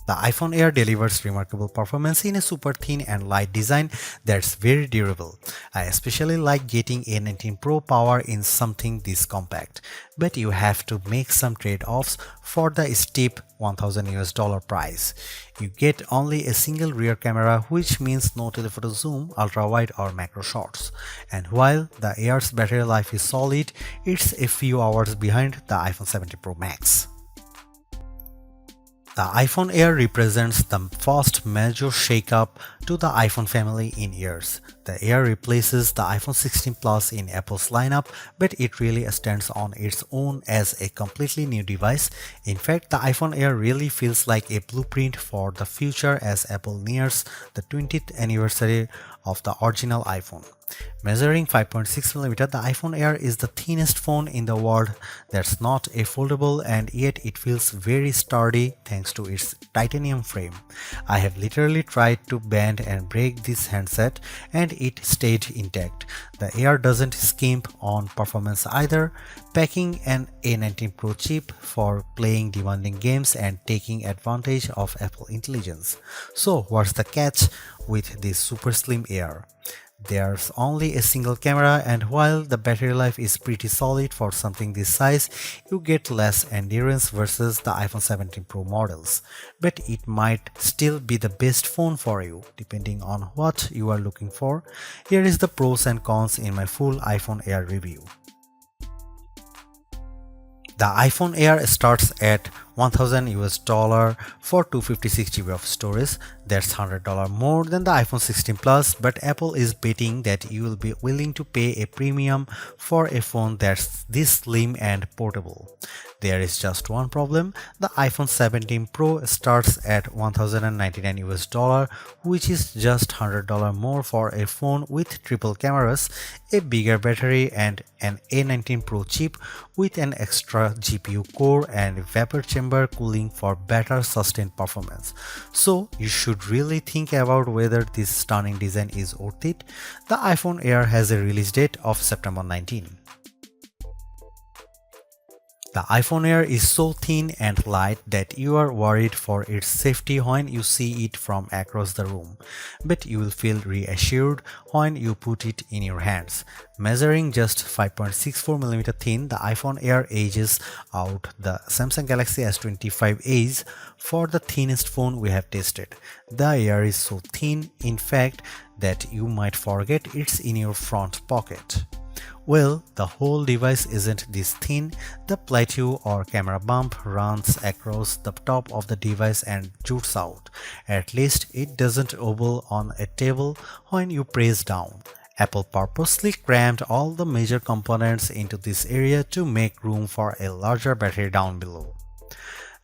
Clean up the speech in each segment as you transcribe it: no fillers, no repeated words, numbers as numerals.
The iPhone Air delivers remarkable performance in a super thin and light design that's very durable. I especially like getting A19 Pro power in something this compact, but you have to make some trade-offs for the steep $1,000 price. You get only a single rear camera, which means no telephoto zoom, ultra-wide or macro shots. And while the Air's battery life is solid, it's a few hours behind the iPhone 17 Pro Max. The iPhone Air represents the first major shakeup to the iPhone family in years. The Air replaces the iPhone 16 Plus in Apple's lineup, but it really stands on its own as a completely new device. In fact, the iPhone Air really feels like a blueprint for the future as Apple nears the 20th anniversary of the original iPhone. Measuring 5.6mm, the iPhone Air is the thinnest phone in the world that's not a foldable, and yet it feels very sturdy thanks to its titanium frame. I have literally tried to bend and break this handset and it stayed intact. The Air doesn't skimp on performance either, packing an A19 Pro chip for playing demanding games and taking advantage of Apple intelligence. So what's the catch with this super slim Air? There's only a single camera, and while the battery life is pretty solid for something this size, you get less endurance versus the iPhone 17 Pro models. But it might still be the best phone for you, depending on what you are looking for. Here is the pros and cons in my full iPhone Air review. The iPhone Air starts at $1,000 for 256GB of storage. That's $100 more than the iPhone 16 Plus, but Apple is betting that you will be willing to pay a premium for a phone that's this slim and portable. There is just one problem. The iPhone 17 Pro starts at $1,099, which is just $100 more for a phone with triple cameras, a bigger battery, and an A19 Pro chip with an extra GPU core and vapor chamber cooling for better sustained performance. So you should really think about whether this stunning design is worth it. The iPhone Air has a release date of September 19. The iPhone Air is so thin and light that you are worried for its safety when you see it from across the room, but you will feel reassured when you put it in your hands. Measuring just 5.64mm thin, the iPhone Air edges out the Samsung Galaxy S25 Edge for the thinnest phone we have tested. The Air is so thin, in fact, that you might forget it's in your front pocket. Well, the whole device isn't this thin. The plateau or camera bump runs across the top of the device and jutes out. At least it doesn't wobble on a table when you press down. Apple purposely crammed all the major components into this area to make room for a larger battery down below.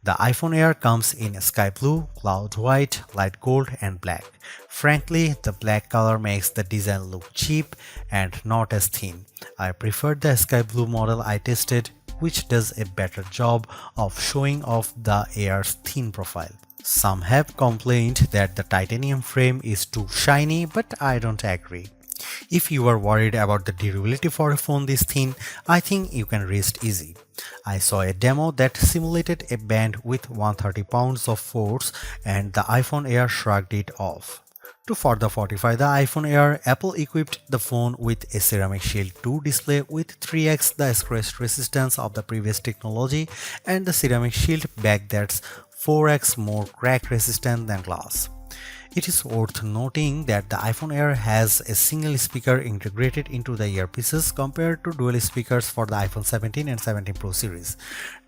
The iPhone Air comes in sky blue, cloud white, light gold, and black. Frankly, the black color makes the design look cheap and not as thin. I preferred the sky blue model I tested, which does a better job of showing off the Air's thin profile. Some have complained that the titanium frame is too shiny, but I don't agree. If you are worried about the durability for a phone this thin, I think you can rest easy. I saw a demo that simulated a band with 130 pounds of force, and the iPhone Air shrugged it off. To further fortify the iPhone Air, Apple equipped the phone with a Ceramic Shield 2 display with 3x the scratch resistance of the previous technology and the Ceramic Shield back that's 4x more crack resistant than glass. It is worth noting that the iPhone Air has a single speaker integrated into the earpieces compared to dual speakers for the iPhone 17 and 17 Pro series.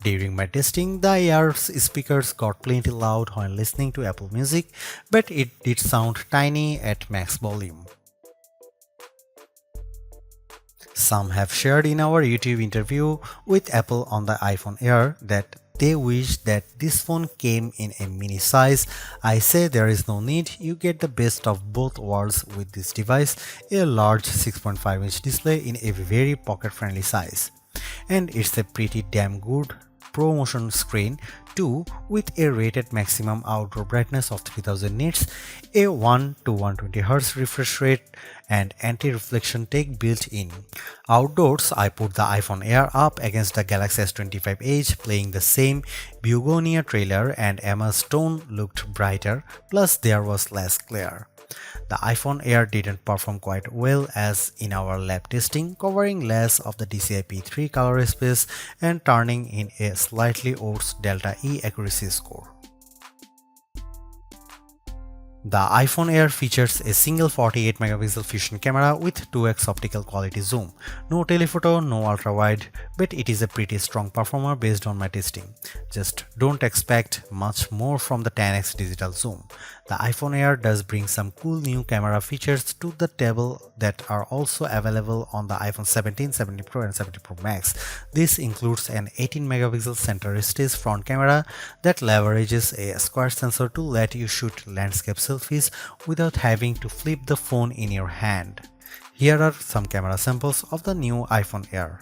During my testing, the Air's speakers got plenty loud when listening to Apple Music, but it did sound tiny at max volume. Some have shared in our YouTube interview with Apple on the iPhone Air that they wish that this phone came in a mini size. I say there is no need, you get the best of both worlds with this device, a large 6.5-inch display in a very pocket-friendly size. And it's a pretty damn good ProMotion screen, 2 with a rated maximum outdoor brightness of 3000 nits, a 1 to 120 Hz refresh rate, and anti-reflection tech built in. Outdoors, I put the iPhone Air up against the Galaxy S25 Edge, playing the same Begonia trailer, and Emma's tone looked brighter, plus there was less glare. The iPhone Air didn't perform quite well as in our lab testing, covering less of the DCI-P3 color space and turning in a slightly worse Delta E accuracy score. The iPhone Air features a single 48 megapixel fusion camera with 2x optical quality zoom. No telephoto, no ultra-wide, but it is a pretty strong performer based on my testing. Just don't expect much more from the 10x digital zoom. The iPhone Air does bring some cool new camera features to the table that are also available on the iPhone 17, 17 Pro and 17 Pro Max. This includes an 18 megapixel center stage front camera that leverages a square sensor to let you shoot landscape selfies without having to flip the phone in your hand. Here are some camera samples of the new iPhone Air.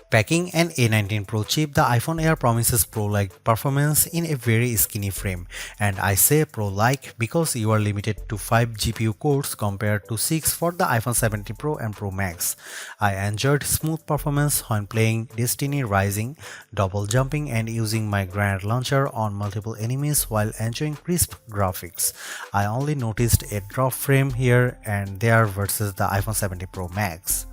Packing an A19 Pro chip, the iPhone Air promises Pro-like performance in a very skinny frame, and I say Pro-like because you are limited to 5 GPU cores compared to 6 for the iPhone 17 Pro and Pro Max. I enjoyed smooth performance when playing Destiny Rising, double jumping and using my grenade launcher on multiple enemies while enjoying crisp graphics. I only noticed a drop frame here and there versus the iPhone 17 Pro Max.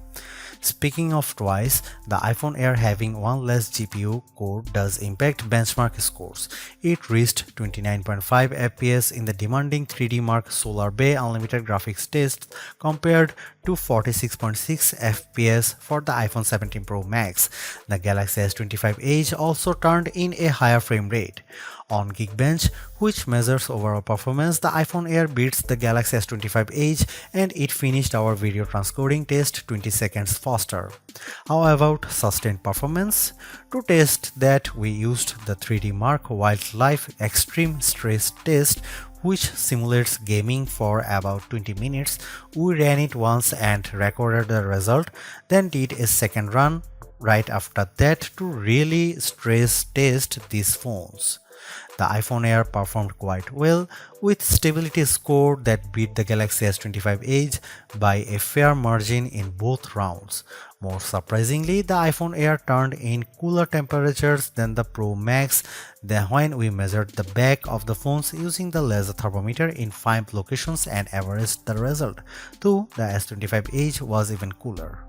Speaking of twice, the iPhone Air having one less GPU core does impact benchmark scores. It reached 29.5 FPS in the demanding 3D Mark Solar Bay Unlimited graphics test compared to 46.6 FPS for the iPhone 17 Pro Max. The Galaxy S25 Edge also turned in a higher frame rate. On Geekbench, which measures overall performance, the iPhone Air beats the Galaxy S25 Edge and it finished our video transcoding test 20 seconds faster. How about sustained performance? To test that, we used the 3D Mark Wildlife Extreme Stress Test, which simulates gaming for about 20 minutes. We ran it once and recorded the result, then did a second run right after that to really stress test these phones. The iPhone Air performed quite well, with stability score that beat the Galaxy S25 Edge by a fair margin in both rounds. More surprisingly, the iPhone Air turned in cooler temperatures than the Pro Max when we measured the back of the phones using the laser thermometer in 5 locations and averaged the result, though the S25 Edge was even cooler.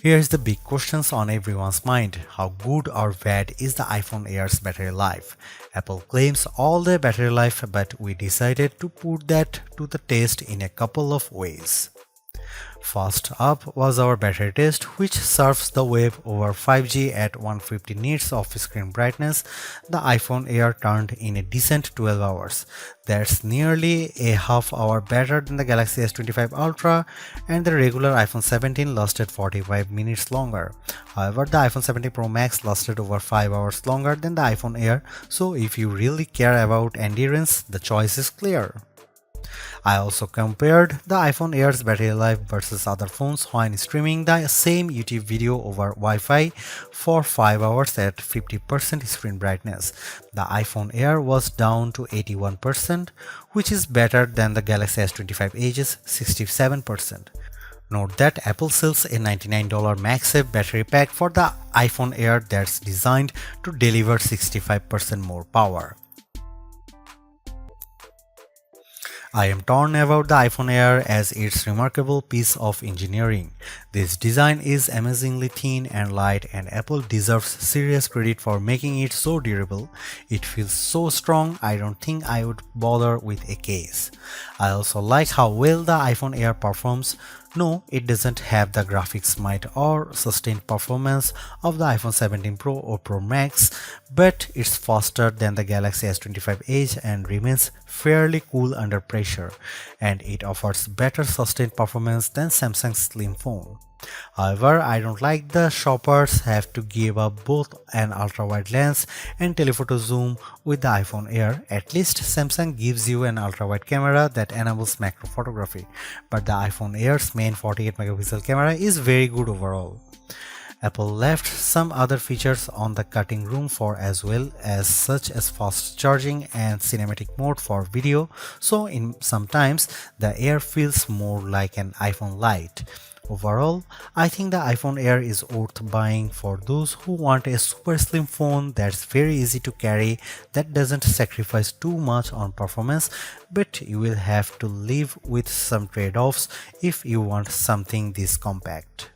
Here's the big questions on everyone's mind. How good or bad is the iPhone Air's battery life? Apple claims all the battery life, but we decided to put that to the test in a couple of ways. First up was our battery test, which surfs the web over 5G at 150 nits of screen brightness. The iPhone Air turned in a decent 12 hours. That's nearly a half hour better than the Galaxy S25 Ultra, and the regular iPhone 17 lasted 45 minutes longer. However, the iPhone 17 Pro Max lasted over 5 hours longer than the iPhone Air, so if you really care about endurance, the choice is clear. I also compared the iPhone Air's battery life versus other phones when streaming the same YouTube video over Wi-Fi for 5 hours at 50% screen brightness. The iPhone Air was down to 81%, which is better than the Galaxy S25 Edge's 67%. Note that Apple sells a $99 MagSafe Battery Pack for the iPhone Air that's designed to deliver 65% more power. I am torn about the iPhone Air as its remarkable piece of engineering. This design is amazingly thin and light, and Apple deserves serious credit for making it so durable. It feels so strong, I don't think I would bother with a case. I also like how well the iPhone Air performs. No, it doesn't have the graphics might or sustained performance of the iPhone 17 Pro or Pro Max, but it's faster than the Galaxy S25 Edge and remains fairly cool under pressure, and it offers better sustained performance than Samsung's slim phone. However, I don't like the shoppers have to give up both an ultra-wide lens and telephoto zoom with the iPhone Air. At least Samsung gives you an ultra-wide camera that enables macro photography, but the iPhone Air's main 48 megapixel camera is very good overall. Apple left some other features on the cutting room floor as well, as such as fast charging and cinematic mode for video, so in sometimes the Air feels more like an iPhone Lite. Overall, I think the iPhone Air is worth buying for those who want a super slim phone that's very easy to carry, that doesn't sacrifice too much on performance, but you will have to live with some trade-offs if you want something this compact.